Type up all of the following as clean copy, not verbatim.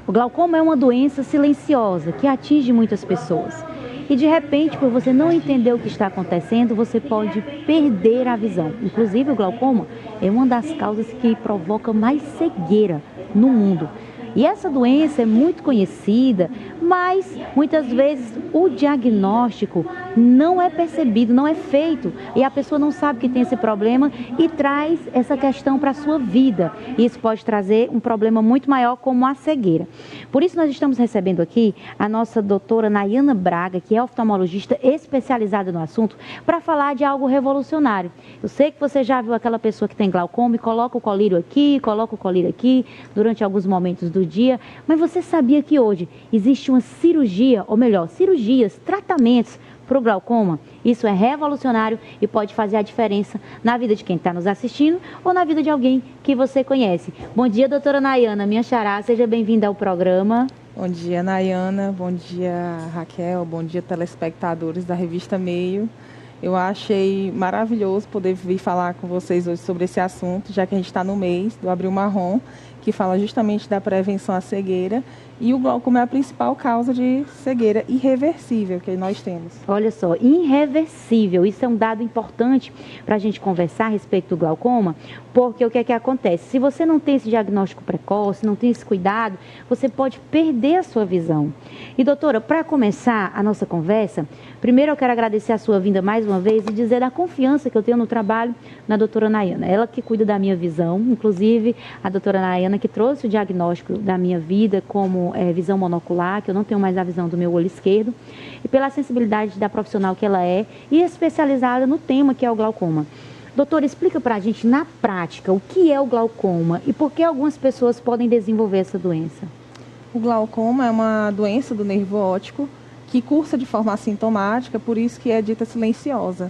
O glaucoma é uma doença silenciosa que atinge muitas pessoas. E de repente, por você não entender o que está acontecendo, você pode perder a visão. Inclusive, o glaucoma é uma das causas que provoca mais cegueira no mundo. E essa doença é muito conhecida, mas muitas vezes o diagnóstico não é percebido, não é feito. E a pessoa não sabe que tem esse problema e traz essa questão para a sua vida. E isso pode trazer um problema muito maior, como a cegueira. Por isso nós estamos recebendo aqui a nossa doutora Nayana Braga, que é oftalmologista especializada no assunto, para falar de algo revolucionário. Eu sei que você já viu aquela pessoa que tem glaucoma e coloca o colírio aqui, coloca o colírio aqui, durante alguns momentos do dia, mas você sabia que hoje existe uma cirurgia, ou melhor, cirurgias, tratamentos para o glaucoma? Isso é revolucionário e pode fazer a diferença na vida de quem está nos assistindo ou na vida de alguém que você conhece. Bom dia, doutora Nayana, minha xará, seja bem-vinda ao programa. Bom dia, Nayana, bom dia, Raquel, bom dia, telespectadores da revista Meio. Eu achei maravilhoso poder vir falar com vocês hoje sobre esse assunto, já que a gente está no mês do Abril Marrom, que fala justamente da prevenção à cegueira, e o glaucoma é a principal causa de cegueira irreversível que nós temos. Olha só, irreversível, isso é um dado importante para a gente conversar a respeito do glaucoma, porque o que é que acontece? Se você não tem esse diagnóstico precoce, não tem esse cuidado, você pode perder a sua visão. E doutora, para começar a nossa conversa, primeiro eu quero agradecer a sua vinda mais uma vez e dizer da confiança que eu tenho no trabalho na doutora Nayana. Ela que cuida da minha visão, inclusive a doutora Nayana que trouxe o diagnóstico da minha vida como visão monocular, que eu não tenho mais a visão do meu olho esquerdo, e pela sensibilidade da profissional que ela é e especializada no tema que é o glaucoma. Doutora, explica pra gente na prática o que é o glaucoma e por que algumas pessoas podem desenvolver essa doença. O glaucoma é uma doença do nervo óptico que cursa de forma assintomática, por isso que é dita silenciosa.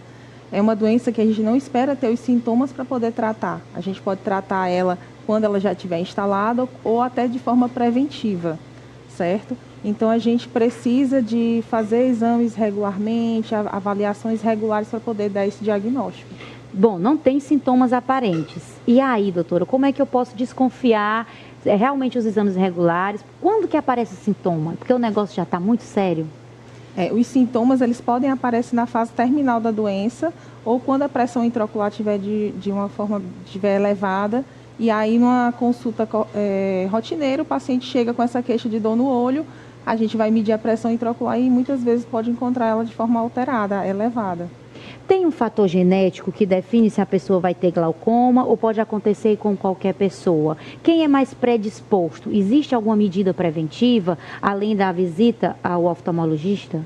É uma doença que a gente não espera ter os sintomas para poder tratar. A gente pode tratar ela quando ela já estiver instalada ou até de forma preventiva, certo? Então a gente precisa de fazer exames regularmente, avaliações regulares para poder dar esse diagnóstico. Bom, não tem sintomas aparentes. E aí, doutora, como é que eu posso desconfiar realmente os exames regulares? Quando que aparece sintoma? Porque o negócio já está muito sério. Os sintomas eles podem aparecer na fase terminal da doença ou quando a pressão intraocular estiver de uma forma elevada. E aí, numa consulta rotineira, o paciente chega com essa queixa de dor no olho, a gente vai medir a pressão intraocular e muitas vezes pode encontrar ela de forma alterada, elevada. Tem um fator genético que define se a pessoa vai ter glaucoma ou pode acontecer com qualquer pessoa? Quem é mais predisposto? Existe alguma medida preventiva, além da visita ao oftalmologista?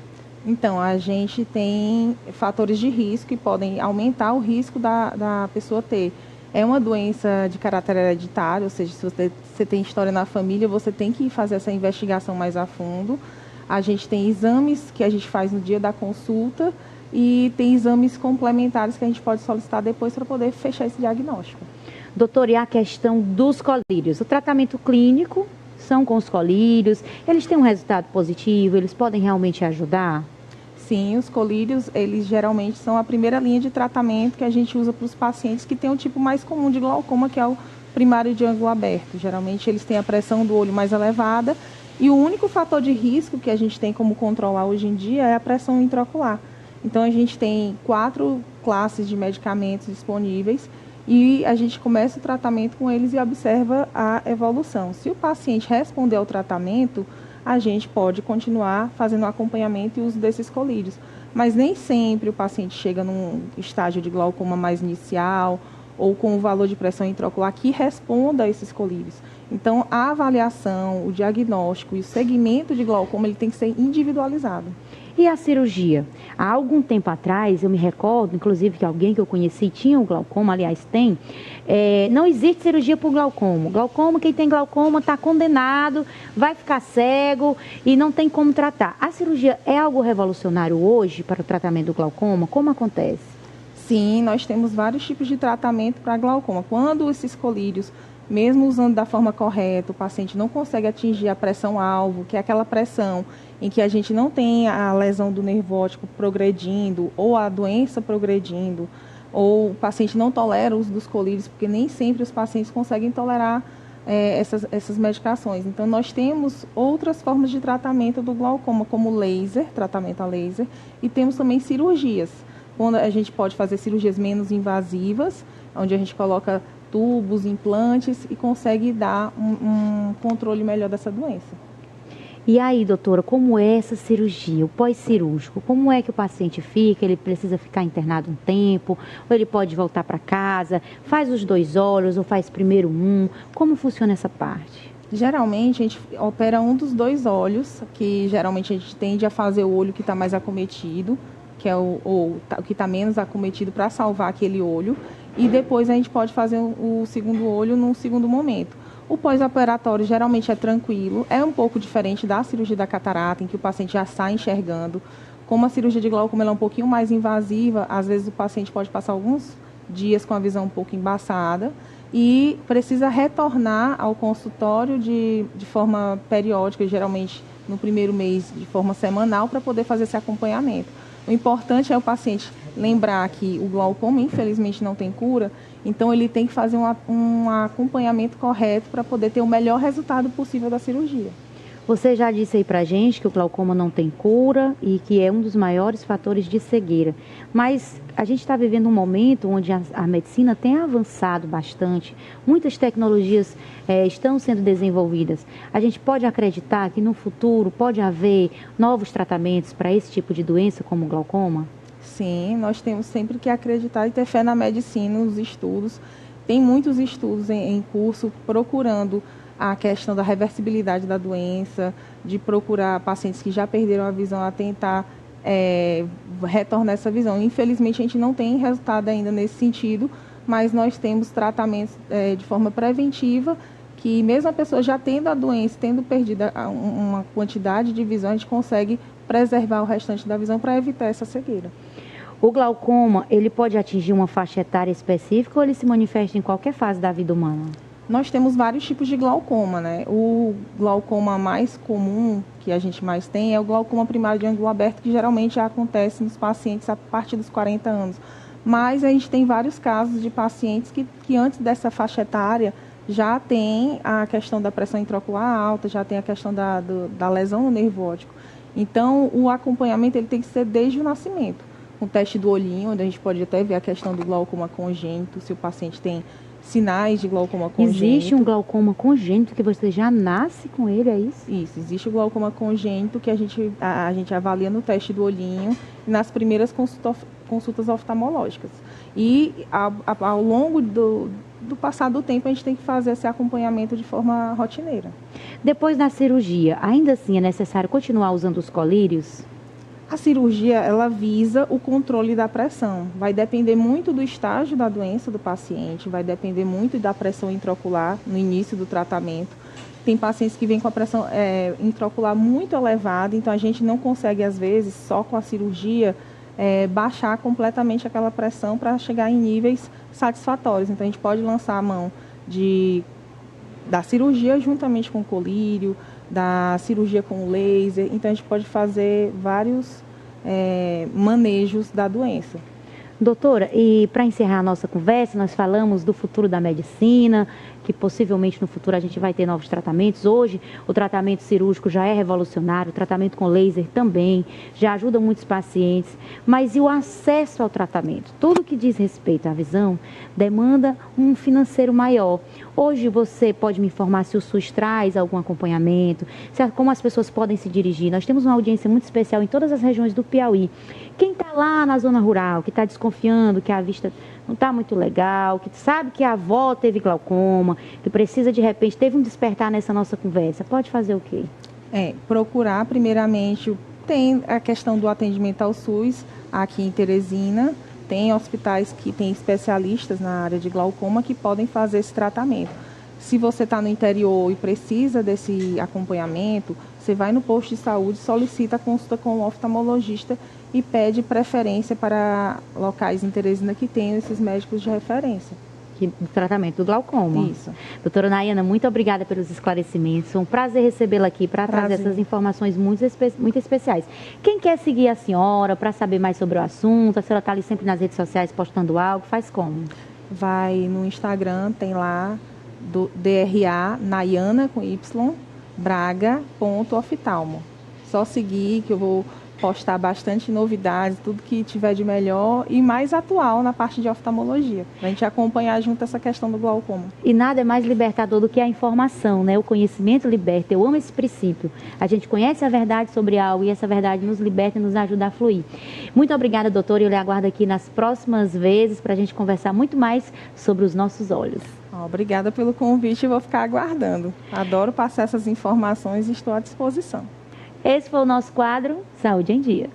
Então, a gente tem fatores de risco que podem aumentar o risco da pessoa ter. É uma doença de caráter hereditário, ou seja, se você tem história na família, você tem que fazer essa investigação mais a fundo. A gente tem exames que a gente faz no dia da consulta e tem exames complementares que a gente pode solicitar depois para poder fechar esse diagnóstico. Doutor, e a questão dos colírios? O tratamento clínico são com os colírios, eles têm um resultado positivo, eles podem realmente ajudar? Sim, os colírios, eles geralmente são a primeira linha de tratamento que a gente usa para os pacientes que têm um tipo mais comum de glaucoma, que é o primário de ângulo aberto. Geralmente eles têm a pressão do olho mais elevada e o único fator de risco que a gente tem como controlar hoje em dia é a pressão intraocular. Então a gente tem 4 classes de medicamentos disponíveis e a gente começa o tratamento com eles e observa a evolução. Se o paciente responder ao tratamento, a gente pode continuar fazendo o acompanhamento e uso desses colírios. Mas nem sempre o paciente chega num estágio de glaucoma mais inicial ou com o valor de pressão intraocular que responda a esses colírios. Então, a avaliação, o diagnóstico e o segmento de glaucoma ele tem que ser individualizado. E a cirurgia? Há algum tempo atrás, eu me recordo, inclusive, que alguém que eu conheci tinha o glaucoma, aliás, tem. Não existe cirurgia por glaucoma. Glaucoma, quem tem glaucoma está condenado, vai ficar cego e não tem como tratar. A cirurgia é algo revolucionário hoje para o tratamento do glaucoma? Como acontece? Sim, nós temos vários tipos de tratamento para glaucoma. Quando esses colírios, mesmo usando da forma correta, o paciente não consegue atingir a pressão-alvo, que é aquela pressão em que a gente não tem a lesão do nervo óptico progredindo ou a doença progredindo, ou o paciente não tolera o uso dos colírios, porque nem sempre os pacientes conseguem tolerar essas medicações. Então, nós temos outras formas de tratamento do glaucoma, como laser, tratamento a laser, e temos também cirurgias, quando a gente pode fazer cirurgias menos invasivas, onde a gente coloca tubos, implantes e consegue dar um controle melhor dessa doença. E aí, doutora, como é essa cirurgia, o pós-cirúrgico? Como é que o paciente fica? Ele precisa ficar internado um tempo? Ou ele pode voltar para casa? Faz os 2 olhos ou faz primeiro um? Como funciona essa parte? Geralmente, a gente opera um dos 2 olhos, que geralmente a gente tende a fazer o olho que está mais acometido, que é o que está menos acometido, para salvar aquele olho. E depois a gente pode fazer o segundo olho num segundo momento. O pós-operatório geralmente é tranquilo, é um pouco diferente da cirurgia da catarata, em que o paciente já sai enxergando. Como a cirurgia de glaucoma ela é um pouquinho mais invasiva, às vezes o paciente pode passar alguns dias com a visão um pouco embaçada e precisa retornar ao consultório de forma periódica, geralmente no primeiro mês de forma semanal, para poder fazer esse acompanhamento. O importante é o paciente lembrar que o glaucoma, infelizmente, não tem cura, então ele tem que fazer um acompanhamento correto para poder ter o melhor resultado possível da cirurgia. Você já disse aí pra gente que o glaucoma não tem cura e que é um dos maiores fatores de cegueira. Mas a gente está vivendo um momento onde a medicina tem avançado bastante, muitas tecnologias estão sendo desenvolvidas. A gente pode acreditar que no futuro pode haver novos tratamentos para esse tipo de doença como o glaucoma? Sim, nós temos sempre que acreditar e ter fé na medicina, nos estudos. Tem muitos estudos em curso procurando a questão da reversibilidade da doença, de procurar pacientes que já perderam a visão a tentar retornar essa visão. Infelizmente, a gente não tem resultado ainda nesse sentido, mas nós temos tratamentos de forma preventiva, que mesmo a pessoa já tendo a doença, tendo perdido uma quantidade de visão, a gente consegue preservar o restante da visão para evitar essa cegueira. O glaucoma, ele pode atingir uma faixa etária específica ou ele se manifesta em qualquer fase da vida humana? Nós temos vários tipos de glaucoma, né? O glaucoma mais comum que a gente mais tem é o glaucoma primário de ângulo aberto, que geralmente acontece nos pacientes a partir dos 40 anos. Mas a gente tem vários casos de pacientes que antes dessa faixa etária já tem a questão da pressão intraocular alta, já tem a questão da lesão no nervo óptico. Então, o acompanhamento ele tem que ser desde o nascimento. Um teste do olhinho, onde a gente pode até ver a questão do glaucoma congênito, se o paciente tem sinais de glaucoma congênito. Existe um glaucoma congênito que você já nasce com ele, é isso? Isso, existe o glaucoma congênito que a gente avalia no teste do olhinho e nas primeiras consultas oftalmológicas. E ao longo do passar do tempo, a gente tem que fazer esse acompanhamento de forma rotineira. Depois da cirurgia, ainda assim é necessário continuar usando os colírios? A cirurgia, ela visa o controle da pressão. Vai depender muito do estágio da doença do paciente, vai depender muito da pressão intraocular no início do tratamento. Tem pacientes que vêm com a pressão intraocular muito elevada, então a gente não consegue, às vezes, só com a cirurgia, baixar completamente aquela pressão para chegar em níveis satisfatórios. Então a gente pode lançar a mão da cirurgia juntamente com o colírio, da cirurgia com o laser. Então a gente pode fazer vários manejos da doença. Doutora, e para encerrar a nossa conversa, nós falamos do futuro da medicina, que possivelmente no futuro a gente vai ter novos tratamentos. Hoje, o tratamento cirúrgico já é revolucionário, o tratamento com laser também, já ajuda muitos pacientes. Mas e o acesso ao tratamento? Tudo que diz respeito à visão demanda um financeiro maior. Hoje você pode me informar se o SUS traz algum acompanhamento, como as pessoas podem se dirigir. Nós temos uma audiência muito especial em todas as regiões do Piauí. Quem está lá na zona rural, que está desconfiando que a vista não está muito legal, que sabe que a avó teve glaucoma, que precisa de repente, teve um despertar nessa nossa conversa, pode fazer o quê? Procurar primeiramente, tem a questão do atendimento ao SUS aqui em Teresina, tem hospitais que têm especialistas na área de glaucoma que podem fazer esse tratamento. Se você está no interior e precisa desse acompanhamento, você vai no posto de saúde, solicita a consulta com o oftalmologista e pede preferência para locais em Teresina que tenham esses médicos de referência. Do tratamento do glaucoma. Isso. Doutora Nayana, muito obrigada pelos esclarecimentos. Foi um prazer recebê-la aqui para trazer essas informações muito especiais. Quem quer seguir a senhora para saber mais sobre o assunto, a senhora está ali sempre nas redes sociais postando algo, faz como? Vai no Instagram, tem lá do DRA Nayana com Y, Braga.oftalmo. Só seguir que eu vou postar bastante novidades, tudo que tiver de melhor e mais atual na parte de oftalmologia, para a gente acompanhar junto essa questão do glaucoma. E nada é mais libertador do que a informação, né? O conhecimento liberta. Eu amo esse princípio. A gente conhece a verdade sobre algo e essa verdade nos liberta e nos ajuda a fluir. Muito obrigada, doutora. Eu lhe aguardo aqui nas próximas vezes para a gente conversar muito mais sobre os nossos olhos. Obrigada pelo convite e vou ficar aguardando. Adoro passar essas informações e estou à disposição. Esse foi o nosso quadro Saúde em Dia.